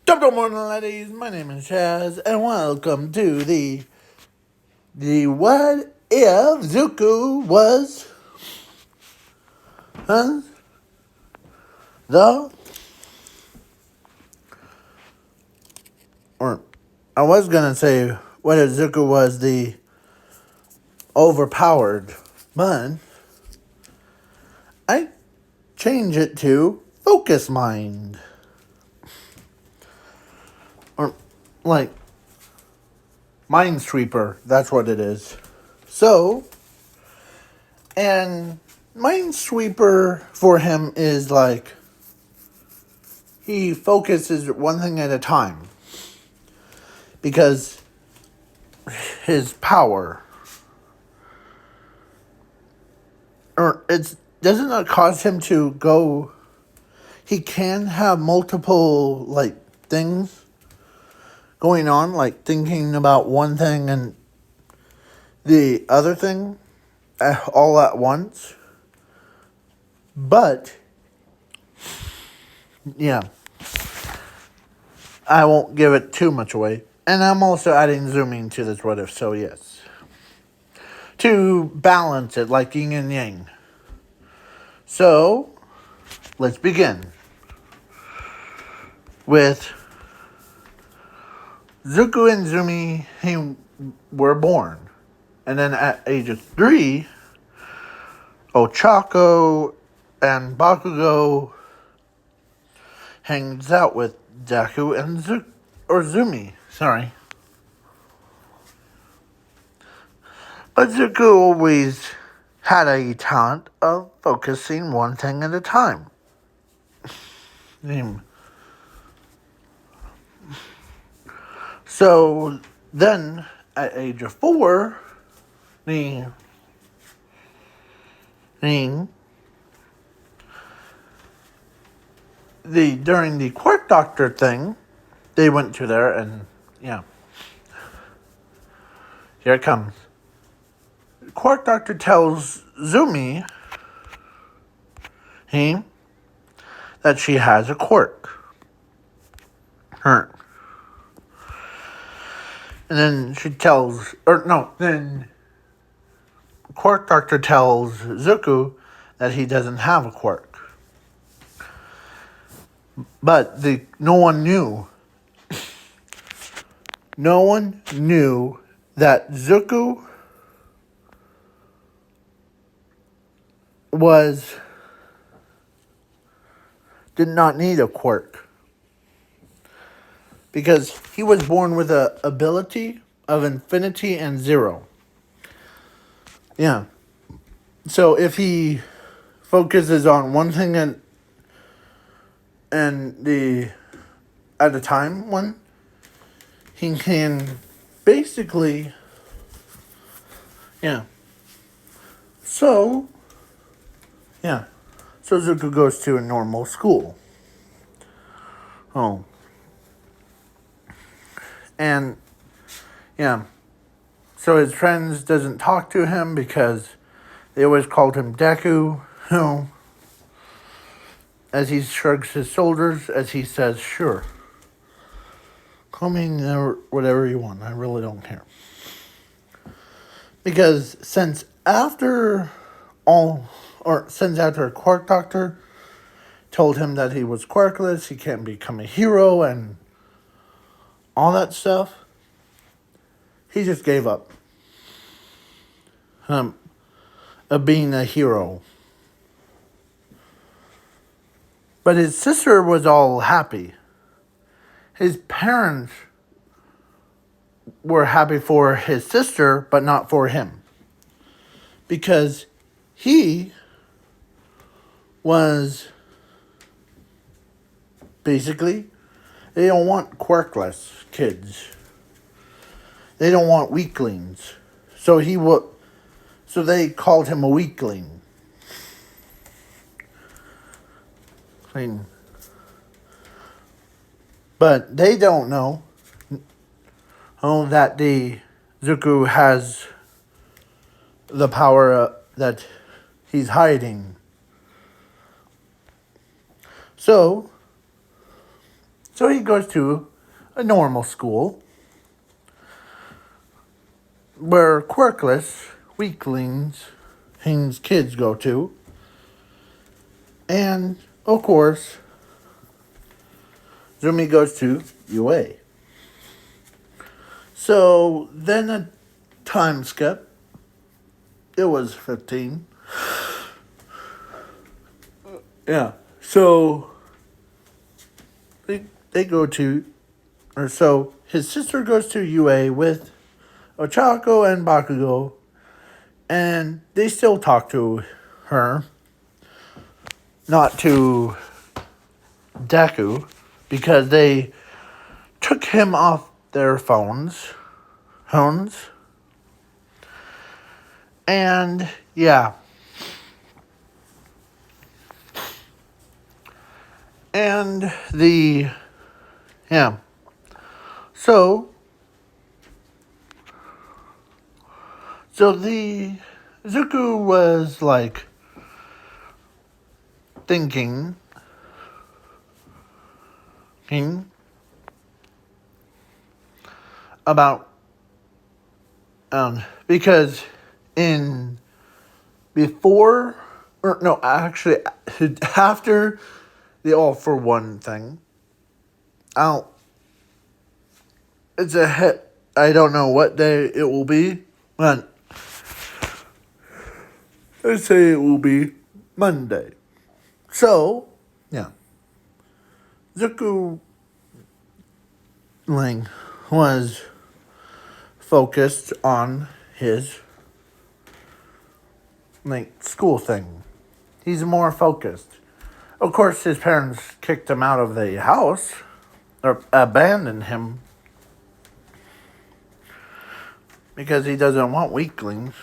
Top morning, ladies. My name is Chaz, and welcome to the What If Zuko Was huh, the or I was gonna say what if Zuko was the overpowered, but I change it to focus mind, or like Minesweeper. That's what it is. So, and Minesweeper for him is like he focuses one thing at a time because his power, or it doesn't it cause him to go. He can have multiple like things going on, like thinking about one thing and the other thing all at once. But yeah, I won't give it too much away. And I'm also adding zooming to this what if, so yes. To balance it like yin and yang. So, let's begin with Zuko and Zumi were born. And then at age of 3, Ochako and Bakugo hangs out with Deku and Zumi. Sorry. But Zuko always had a talent of focusing one thing at a time. So then, at age of 4, during the Quirk Doctor thing, they went to there and yeah, here it comes. Quirk Doctor tells Zumi that she has a quirk. Her. And then then Quirk Doctor tells Zuko that he doesn't have a quirk. But no one knew that Zuko did not need a quirk. Because he was born with an ability of infinity and zero. Yeah. So if he focuses on one thing at a time, he can basically, yeah. So, yeah. So Zuko goes to a normal school. Oh. And, yeah. So his friends doesn't talk to him because they always called him Deku, as he shrugs his shoulders, as he says, sure. Call me whatever you want. I really don't care. Because since after Quark Doctor told him that he was quirkless, he can't become a hero and all that stuff, he just gave up of being a hero. But his sister was all happy. His parents were happy for his sister, but not for him. Because he was basically, they don't want quirkless kids. They don't want weaklings. So they called him a weakling. But they don't know that the Zuko has the power that he's hiding. So So he goes to a normal school where quirkless weaklings his kids go to. And, of course, Zumi goes to UA. So then a time skip. It was 15. Yeah. So they go to, or so his sister goes to UA with Ochako and Bakugo, and they still talk to her, not to Deku, because they took him off their phones. And yeah. And yeah. So the Zuko was like thinking about because after the All for One thing, it's a hit. I don't know what day it will be, but let's say it will be Monday. So, yeah. Zuko Ling was focused on his school thing. He's more focused. Of course, his parents kicked him out of the house or abandoned him because he doesn't want weaklings.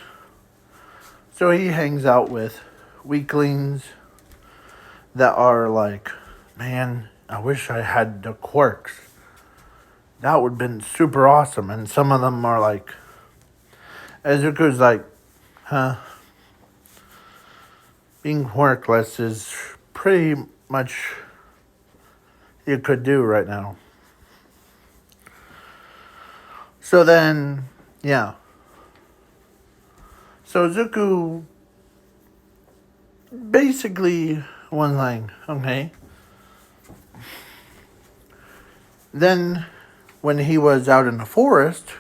So he hangs out with weaklings that are like, man, I wish I had the quirks. That would have been super awesome. And some of them are like, Izuku's like, being quirkless is pretty much you could do right now. So then, yeah. So Zuko basically was like, okay. Then when he was out in the forest,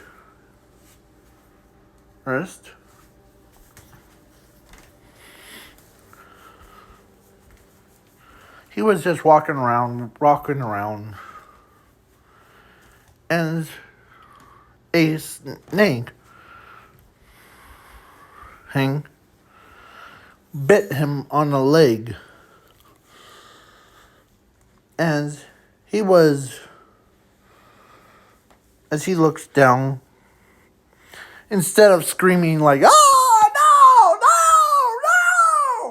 he was just walking around, and a snake bit him on the leg. As he looks down, instead of screaming like, "Oh no, no,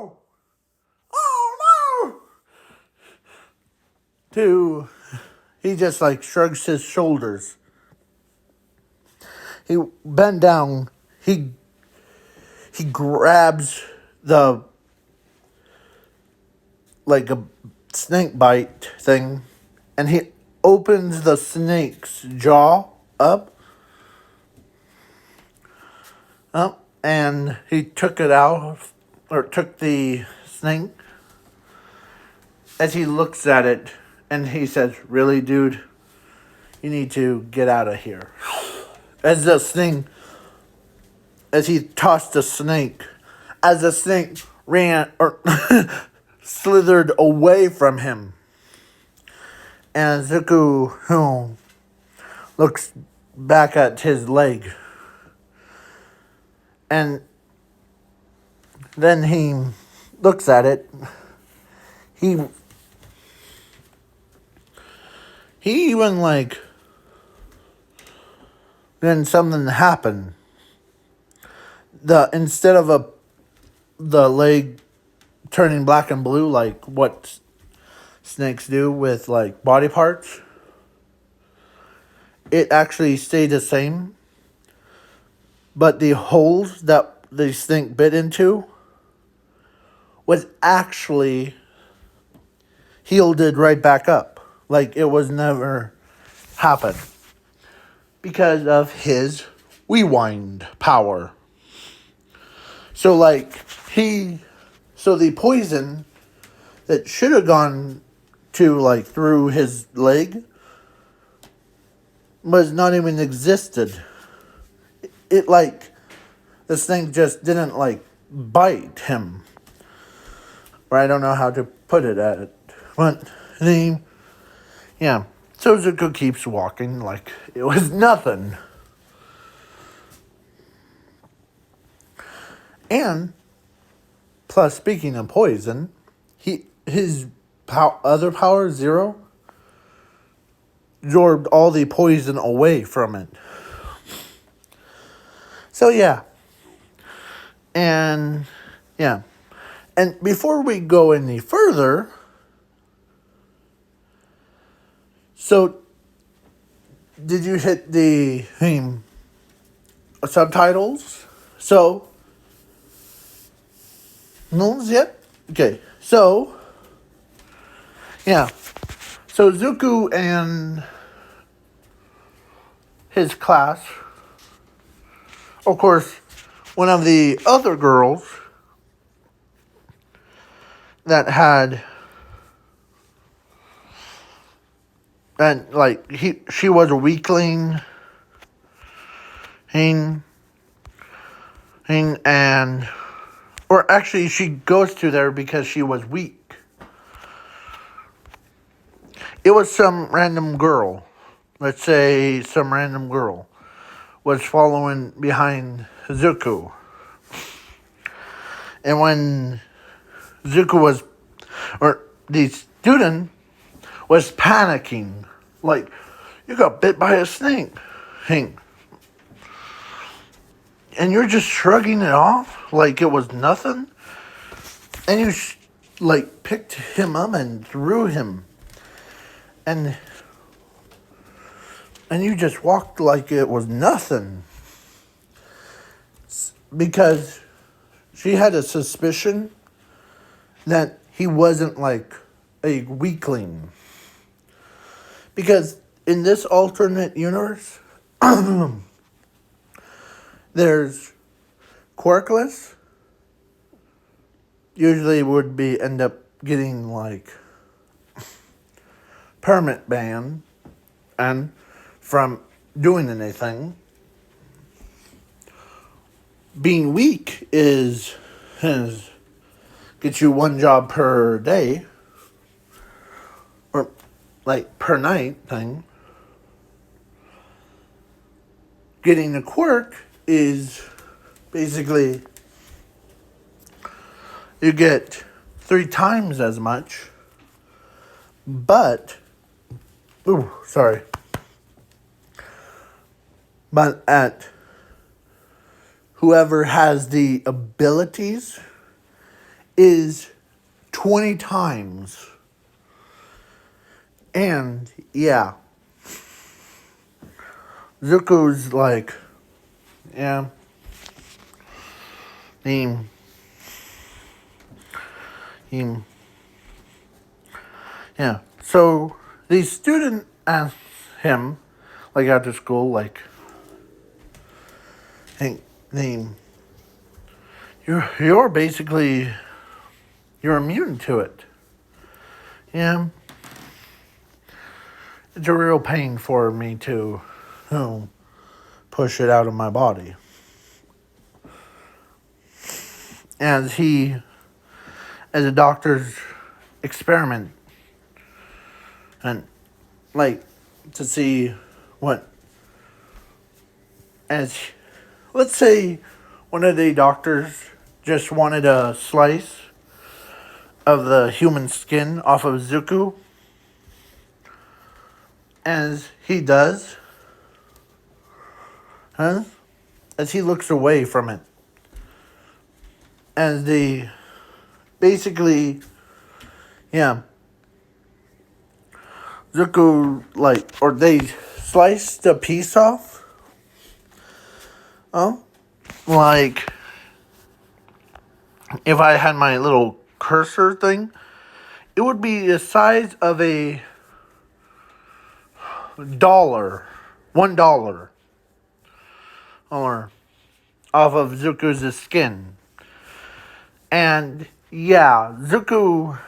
no! Oh no!" He just like shrugs his shoulders. He bent down. He grabs a snake bite thing, and he opens the snake's jaw up, and he took it out, or took the snake. As he looks at it, and he says, "Really, dude? You need to get out of here." As he tossed the snake, as the snake ran or slithered away from him, and Zuko looks back at his leg, and then he looks at it. He even then something happened. Instead of the leg turning black and blue like what snakes do with like body parts, it actually stayed the same. But the holes that the snake bit into was actually healed right back up. Like it was never happened. Because of his rewind power. So so the poison that should have gone to through his leg was not even existed. It this thing just didn't bite him. Or I don't know how to put it at it. But yeah. So Zuko keeps walking like it was nothing. And plus, speaking of poison, his other power, Zero, absorbed all the poison away from it. So yeah. And yeah. And before we go any further, so did you hit the subtitles? So no yet? Okay. So yeah. So Zuko and his class, of course, one of the other girls that had and she was a weakling and or actually she goes to there because she was weak. It was some random girl. Let's say some random girl was following behind Zuko. And when Zuko was, or the student was panicking, like, you got bit by a snake. And you're just shrugging it off like it was nothing. And you, picked him up and threw him. And you just walked like it was nothing. Because she had a suspicion that he wasn't a weakling. Because in this alternate universe, there's quirkless. Usually would be end up getting permanent ban and from doing anything. Being weak is get you one job per day or per night thing. Getting the quirk is basically you get 3 times as much, but at whoever has the abilities is 20 times. And yeah, Zuko's yeah, yeah. So the student asked him, after school, hey, you're basically you're immune to it. Yeah. It's a real pain for me to push it out of my body. As a doctor's experiment and to see what let's say one of the doctors just wanted a slice of the human skin off of Zuko, as he does, as he looks away from it, as they basically, yeah, Zuko, or they sliced a piece off, if I had my little cursor thing, it would be the size of a dollar, $1, or off of Zuko's skin. And yeah, Zuko,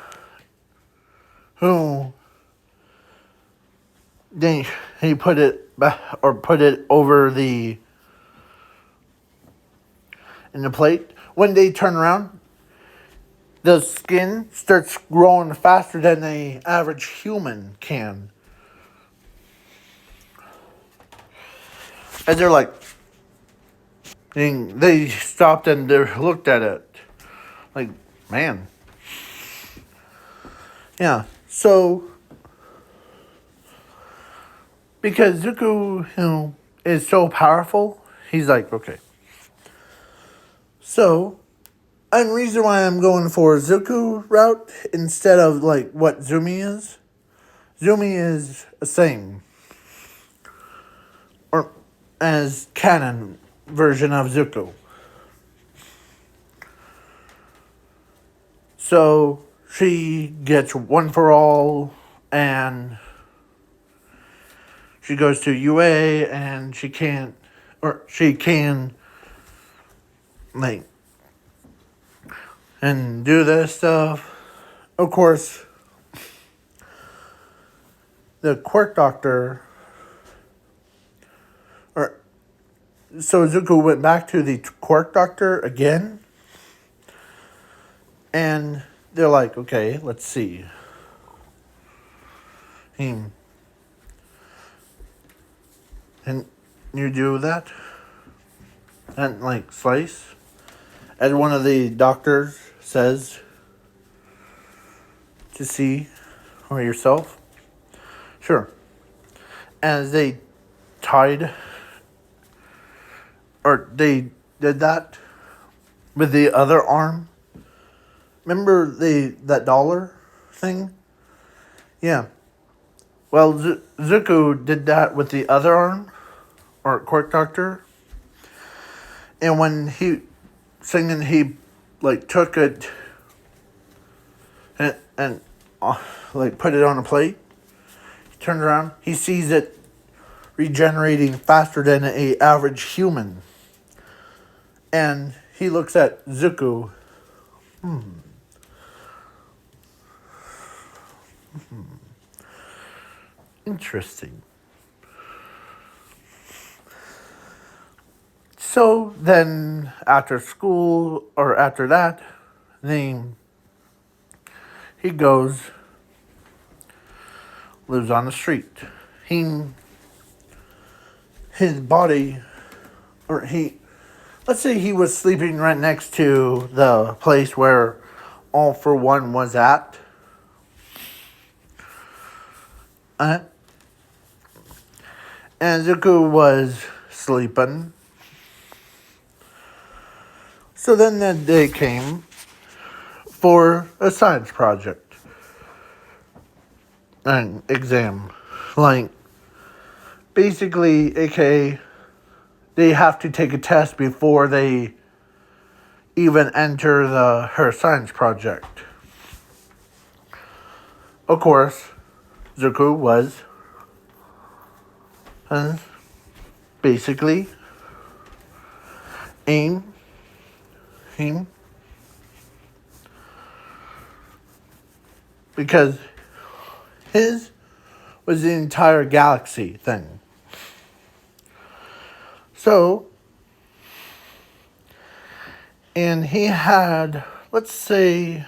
who then he put it over the in the plate. When they turn around, the skin starts growing faster than the average human can. And they're like, they stopped and they looked at it. Like, man. Yeah, so, because Zuko, is so powerful, he's like, okay. So, and reason why I'm going for Zuko route instead of, like, what Zumi is. Zumi is the same. Or as canon version of Zuko. So she gets one for all, and she goes to UA, and she can, like, and do this stuff. Of course, the quirk doctor, so Zuko went back to the quirk doctor again, and they're like, okay, let's see. And you do that? And, like, slice? As one of the doctors says, to see for yourself? Sure. As they tied, or they did that with the other arm. Remember that dollar thing? Yeah. Well, Zuko did that with the other arm, or Quirk Doctor. And when he like, took it and like, put it on a plate. He turned around. He sees it regenerating faster than an average human. And he looks at Zuko. Interesting. So then, after school, or after that, then he goes, lives on the street. His body, let's say he was sleeping right next to the place where All for One was at. And Zuko was sleeping. So then that day came for a science project. An exam. Like, basically, aka, they have to take a test before they even enter her science project. Of course, Zuko was basically him because his was the entire galaxy thing. So, and he had, let's say,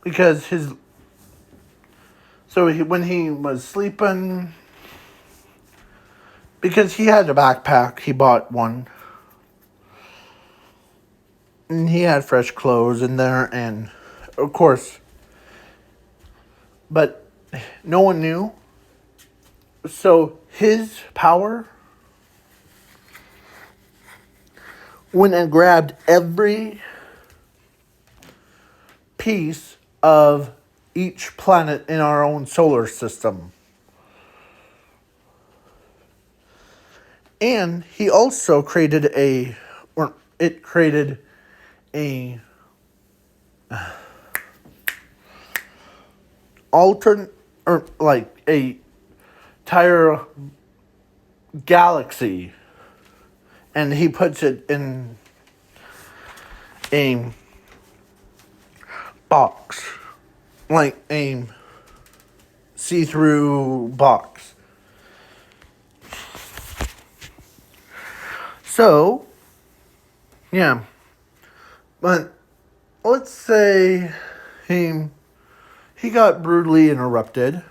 because when he was sleeping, because he had a backpack, he bought one. And he had fresh clothes in there, and of course, but no one knew. So his power went and grabbed every piece of each planet in our own solar system. And he also created it created a alternate, or like a entire galaxy, and he puts it in a box, like a see-through box. So, yeah, but let's say he got brutally interrupted,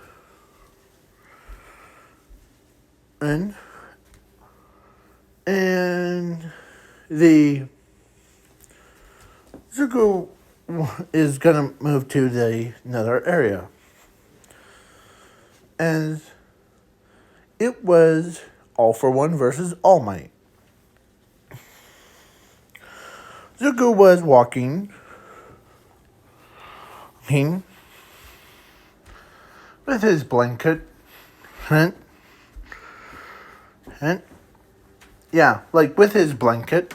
and the Zuko is gonna move to the another area, and it was All for One versus All Might. Zuko was walking with his blanket, and yeah, like with his blanket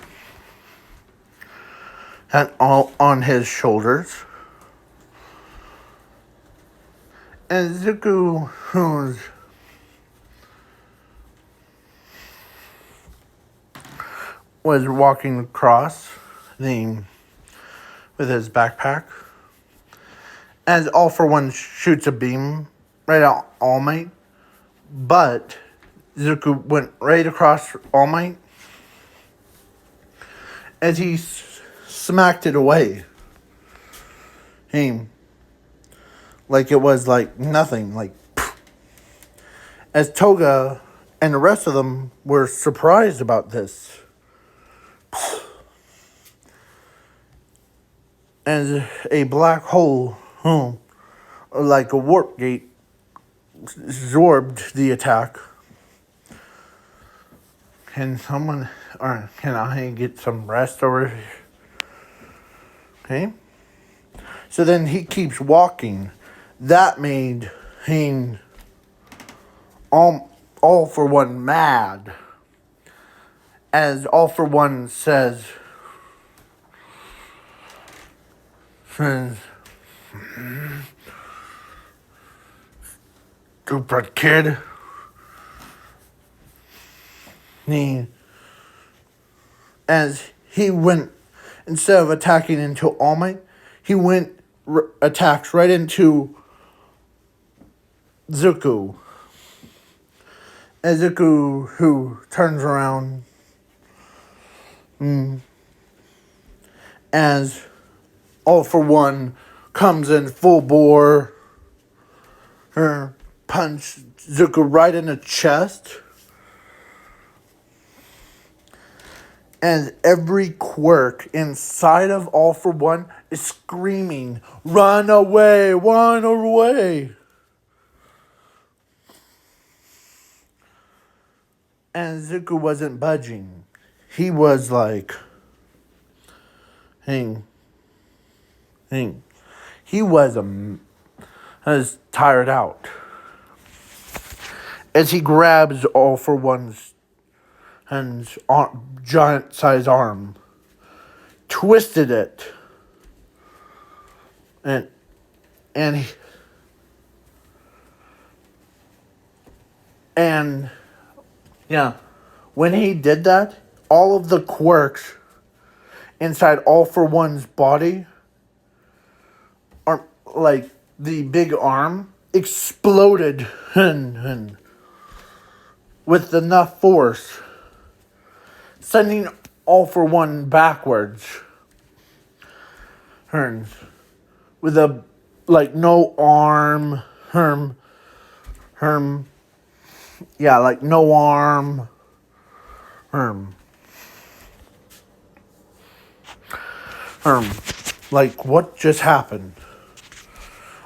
and all on his shoulders. And Zuko was walking across with his backpack, as All for One shoots a beam right at All Might, but Zuko went right across All Might as he smacked it away. Like it was like nothing, like poof. As Toga and the rest of them were surprised about this. And a black hole, like a warp gate, absorbed the attack. Can someone, or can I get some rest over here? Okay. So then he keeps walking. That made him all for One mad. As All for One says, stupid kid. As he went, instead of attacking into All Might, he went attacks right into Zuko. And Zuko, who turns around, as All for One comes in full bore, punch Zuko right in the chest. And every quirk inside of All for One is screaming, "Run away, run away!" And Zuko wasn't budging. He was like, He was tired out. As he grabs All for One's giant size arm, twisted it, and yeah, when he did that, all of the quirks inside All for One's body, are like the big arm, exploded and with enough force, sending All for One backwards. With a no arm, like no arm, like what just happened?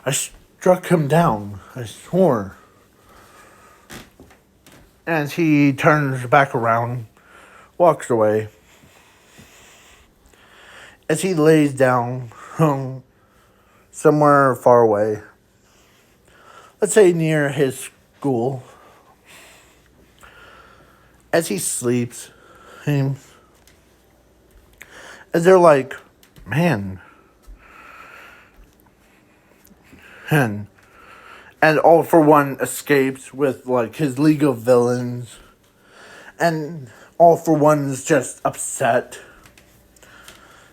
I struck him down, I swore. As he turns back around, walks away. As he lays down, somewhere far away, let's say near his school, as he sleeps, as they're like, man, And All For One escapes with like his League of Villains. And All For One's just upset.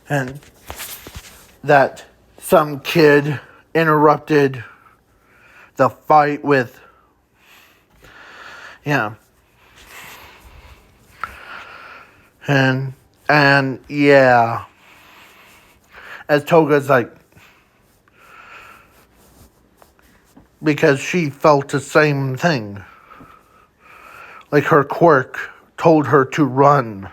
And that some kid interrupted the fight with, yeah. And yeah. As Toga's like, because she felt the same thing. Like her quirk told her to run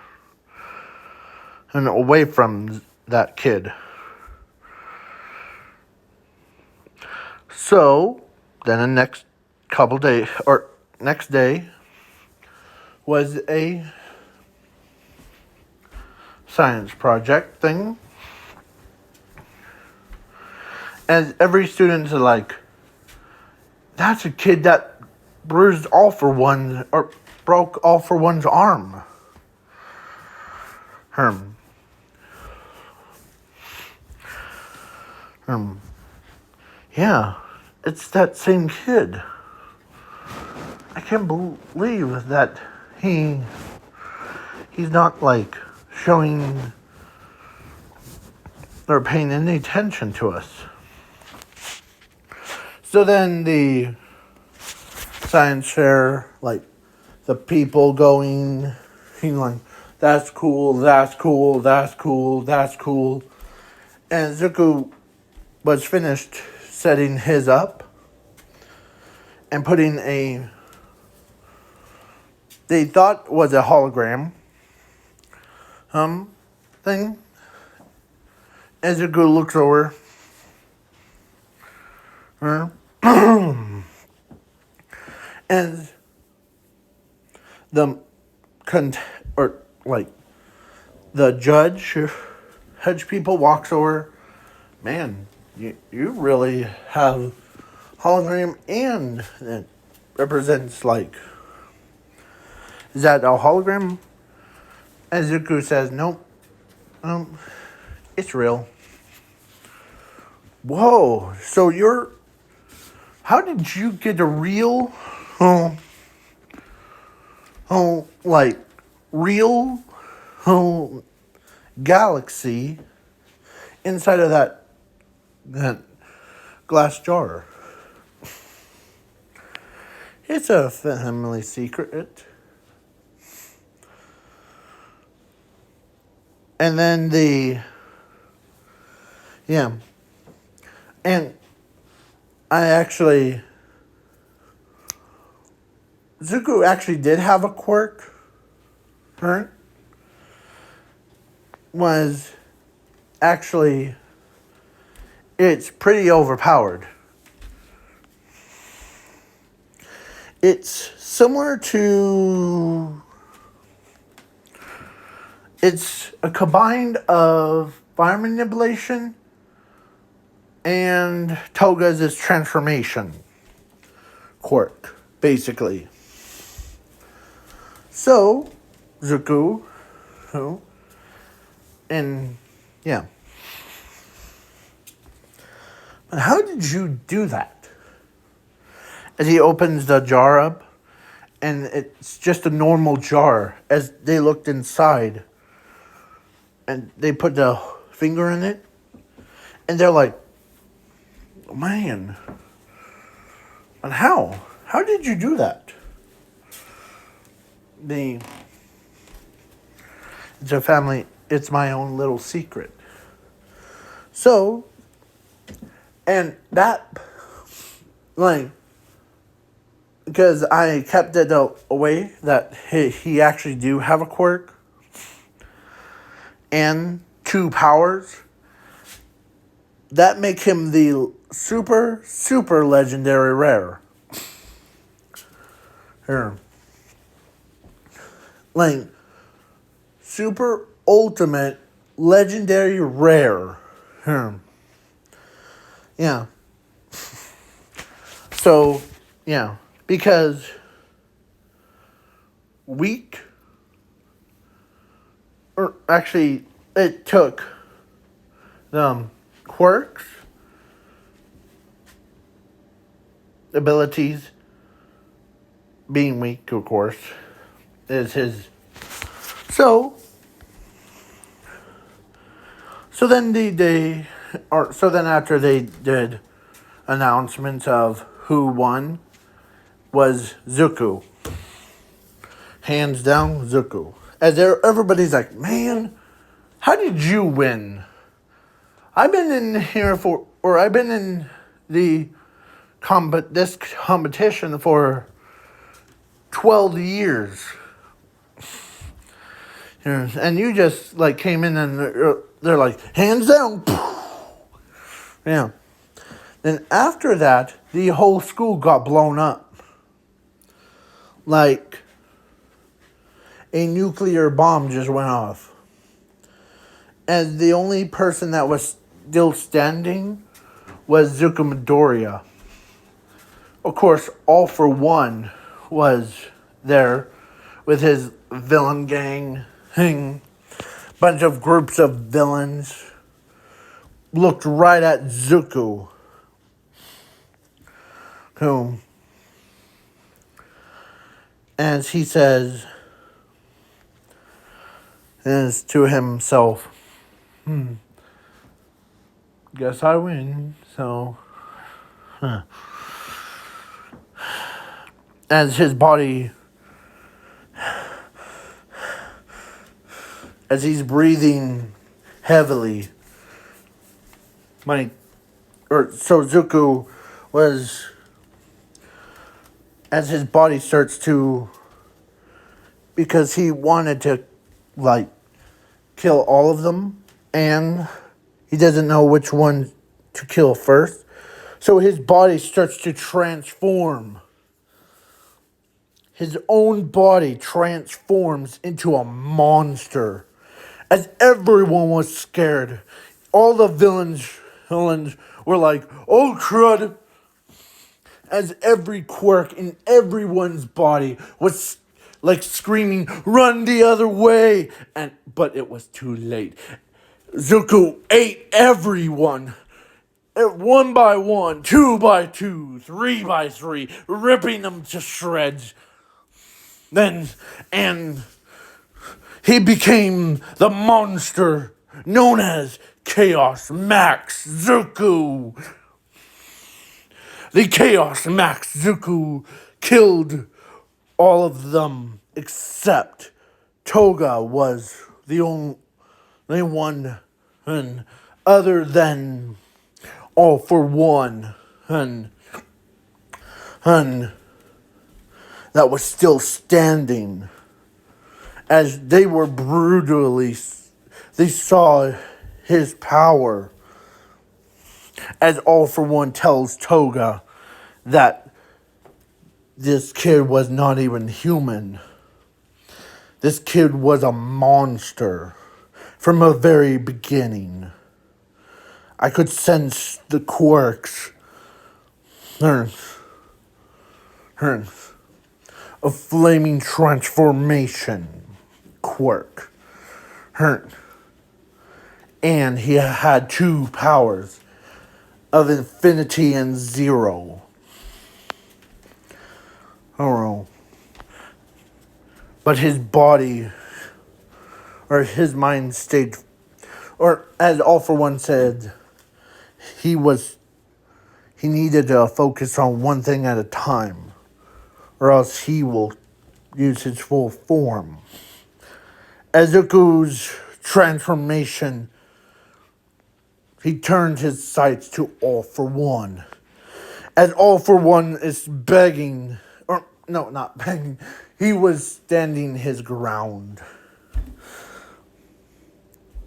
and away from that kid. So, then the next couple days, or next day, was a science project thing. And every student's like, that's a kid that bruised All For One, or broke All For One's arm. Yeah, it's that same kid. I can't believe that he's not like showing or paying any attention to us. So then the science fair, like the people going, like, that's cool, that's cool, that's cool, that's cool. And Zuko was finished setting his up and putting they thought was a hologram thing. And Zuko looks over her and the the judge people walks over. Man, you really have hologram, and it represents like, is that a hologram? And Zuko says, nope, it's real. Whoa, so how did you get a real, real, galaxy inside of that glass jar? It's a family secret. And then and Zuko actually did have a quirk. Right? Was actually, it's pretty overpowered. It's similar to, it's a combined of fire manipulation and Toga's transformation quirk, basically. So, Zuko, and yeah. But how did you do that? As he opens the jar up, and it's just a normal jar. As they looked inside, and they put the finger in it, and they're like, man, and how? How did you do that? It's a family, it's my own little secret. So, and that, like, because I kept it away that he actually do have a quirk and 2 powers that make him the super, super legendary rare. Here. Like, super ultimate legendary rare. Here. Yeah. So, yeah. Because weak, or actually, it took the quirks abilities, being weak, of course, is his. So, so then after they did announcements of who won, was Zuko. Hands down, Zuko. As everybody's like, man, how did you win? I've been in here I've been in this competition for 12 years. And you just like came in and they're like, hands down. Yeah. Then after that, the whole school got blown up. Like a nuclear bomb just went off. And the only person that was still standing was Zuko Midoriya. Of course, All For One was there with his villain gang. Bunch of groups of villains looked right at Zuko. Who, as he says, is to himself, guess I win, so, As his body, as he's breathing heavily, so Zuko was, as his body starts to, because he wanted to, like, kill all of them, and he doesn't know which one to kill first, so his body starts to transform. His own body transforms into a monster. As everyone was scared, all the villains were like, oh crud. As every quirk in everyone's body was like screaming, run the other way. But it was too late. Zuko ate everyone. One by one, two by two, three by three, ripping them to shreds. And he became the monster known as Chaos Max Zuko. The Chaos Max Zuko killed all of them except Toga was the only one other than All For One that was still standing. As they were they saw his power. As All For One tells Toga that this kid was not even human. This kid was a monster from the very beginning. I could sense the quirks. A flaming transformation quirk. And he had two powers of infinity and zero. Oh, but his body, or his mind stayed, or as All For One said, he needed to focus on one thing at a time, or else he will use his full form. As Zuko's transformation, he turned his sights to All For One. As All For One is begging, or no, not begging, he was standing his ground.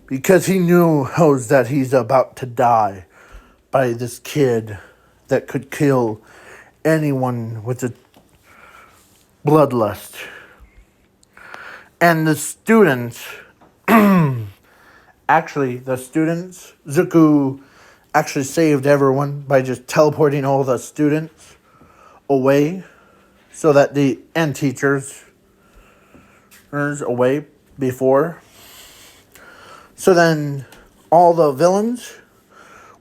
Because he knows that he's about to die by this kid that could kill anyone with a bloodlust. And the students, Zuko actually saved everyone by just teleporting all the students away so that and teachers away before. So then all the villains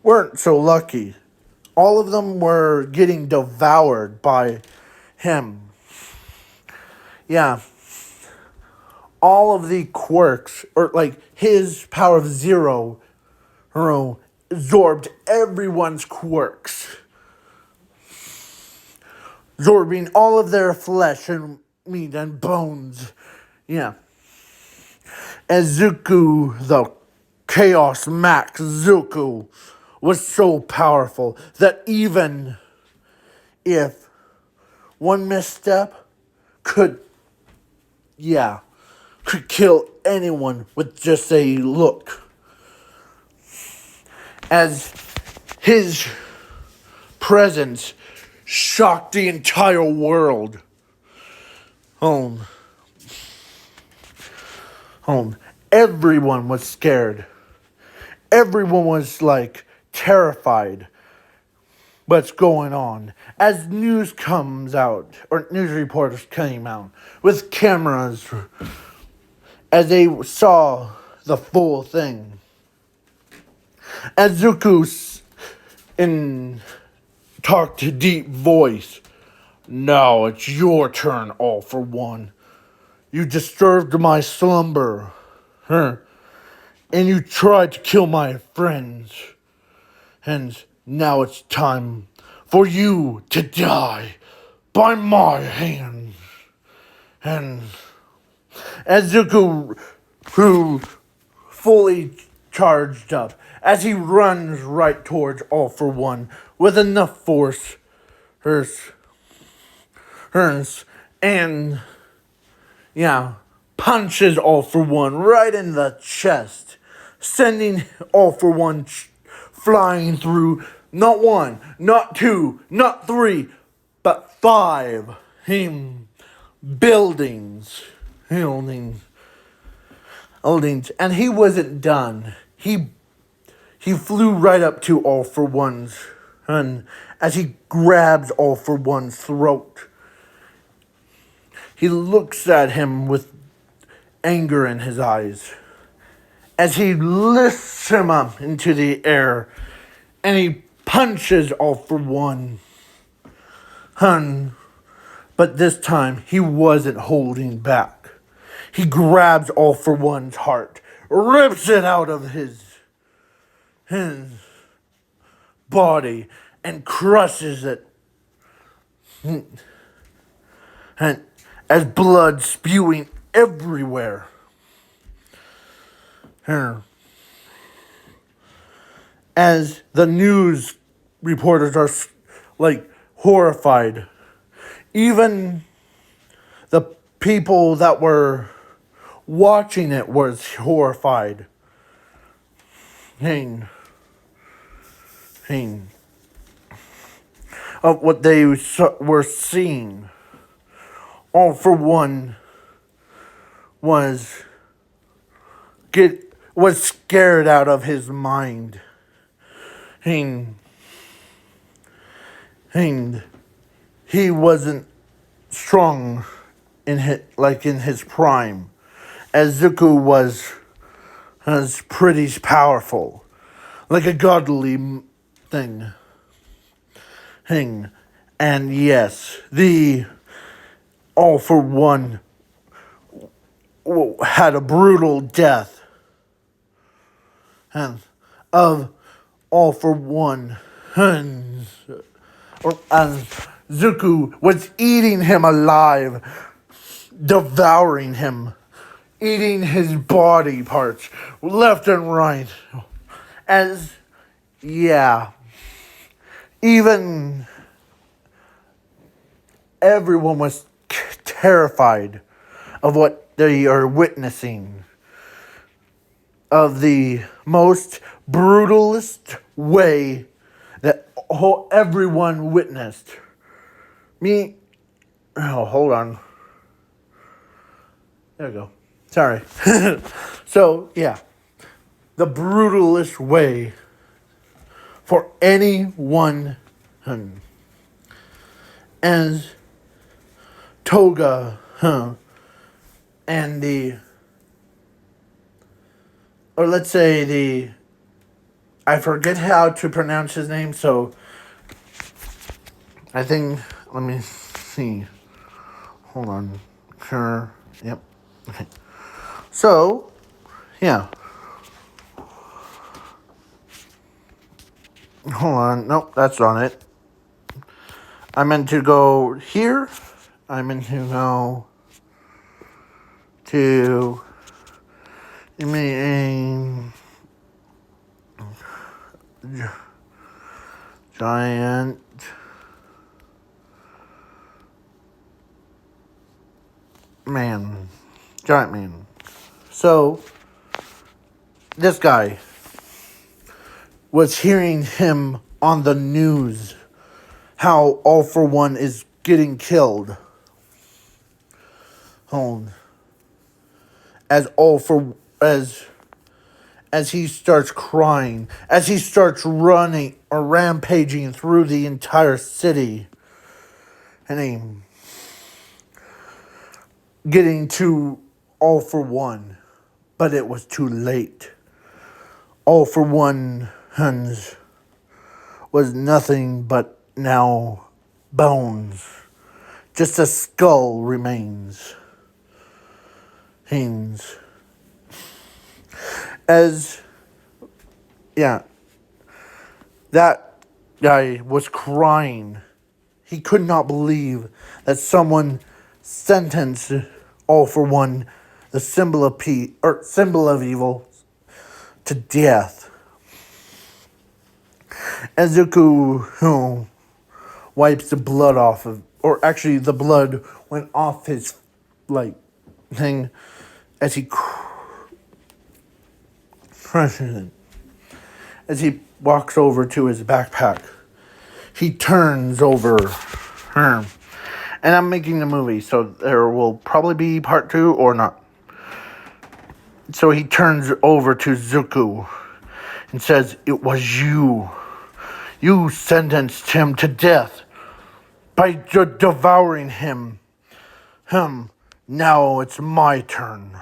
weren't so lucky. all of them were getting devoured by him. Yeah. All of the quirks, or like his power of zero, absorbed everyone's quirks, absorbing all of their flesh and meat and bones. Yeah. As Zuko, the Chaos Max Zuko, was so powerful that even if one misstep could kill anyone with just a look. As his presence shocked the entire world. Home. Everyone was scared. Everyone was like terrified. What's going on? As news comes out, or news reporters came out with cameras, as they saw the full thing. As Zuko's talked to deep voice. Now it's your turn, All for One. You disturbed my slumber, and you tried to kill my friends. And now it's time for you to die by my hands. And as Zuko, who fully charged up, as he runs right towards All for One with enough force, hers, and punches All for One right in the chest, sending All for One flying through not one, not two, not three, but 5 buildings, and he wasn't done. He flew right up to All for One's and as he grabs All for One's throat. He looks at him with anger in his eyes as he lifts him up into the air and he punches All for One. But this time he wasn't holding back. He grabs All for One's heart, rips it out of his body, and crushes it. And as blood spewing everywhere. As the news reporters are like horrified. Even the people that were watching it was horrified. Of what they were seeing. All for One was scared out of his mind. And he wasn't strong in his prime, as Zuko was pretty powerful, like a godly thing. And yes, the All for One had a brutal death, and of All for One, and Zuko was eating him alive, devouring him, eating his body parts left and right. Even everyone was terrified of what they are witnessing, of the most brutalist way that everyone witnessed. Hold on. There we go. Sorry. So, the brutalist way for anyone. As Toga, and I forget how to pronounce his name, so I think, let me see. Hold on. Sure. Yep. Okay. So, yeah. Hold on. Nope, that's on it. I meant to go here. I meant to go to giant man. Giant man. So, this guy was hearing him on the news how All for One is getting killed. Hold. As he starts crying, as he starts running or rampaging through the entire city, and he getting to All for One, but it was too late. All for One Huns was nothing but now bones. Just a skull remains. Haynes. That guy was crying. He could not believe that someone sentenced All for One, the symbol of evil, to death. As Zuko, who wipes the blood off of, or actually the blood went off his, thing, as he crushes it. As he walks over to his backpack, he turns over her. And I'm making the movie, so there will probably be part 2 or not. So he turns over to Zuko and says, "It was you. You sentenced him to death by devouring him. Now it's my turn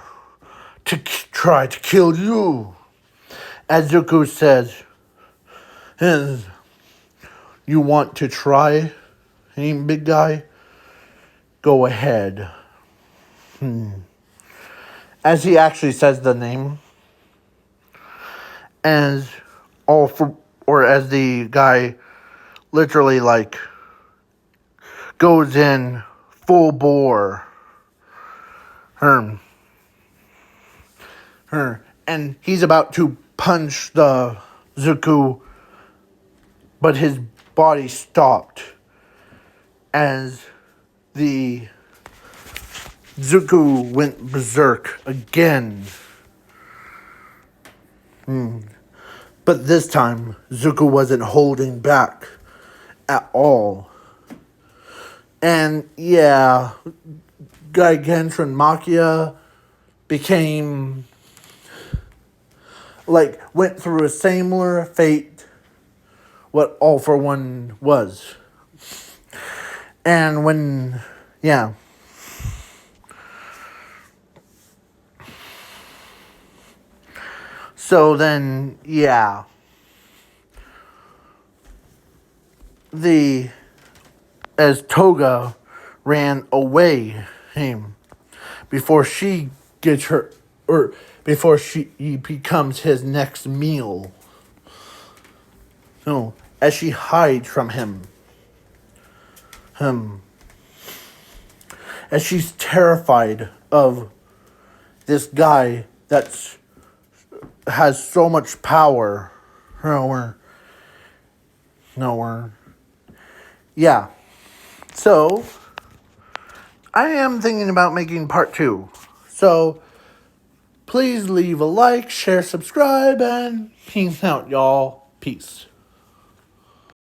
to try to kill you." As Zuko says, "You want to try, hey, big guy? Go ahead." As he actually says the name, as the guy literally goes in full bore, and he's about to punch the Zuko, but his body stopped as the Zuko went berserk again. But this time, Zuko wasn't holding back at all. And yeah, Gargantuan Machia went through a similar fate what All for One was. And so then, as Toga ran away before she gets her, or before she becomes his next meal. No, as she hides from him. As she's terrified of this guy that has so much power. So, I am thinking about making part 2. So, please leave a like, share, subscribe, and peace out, y'all. Peace.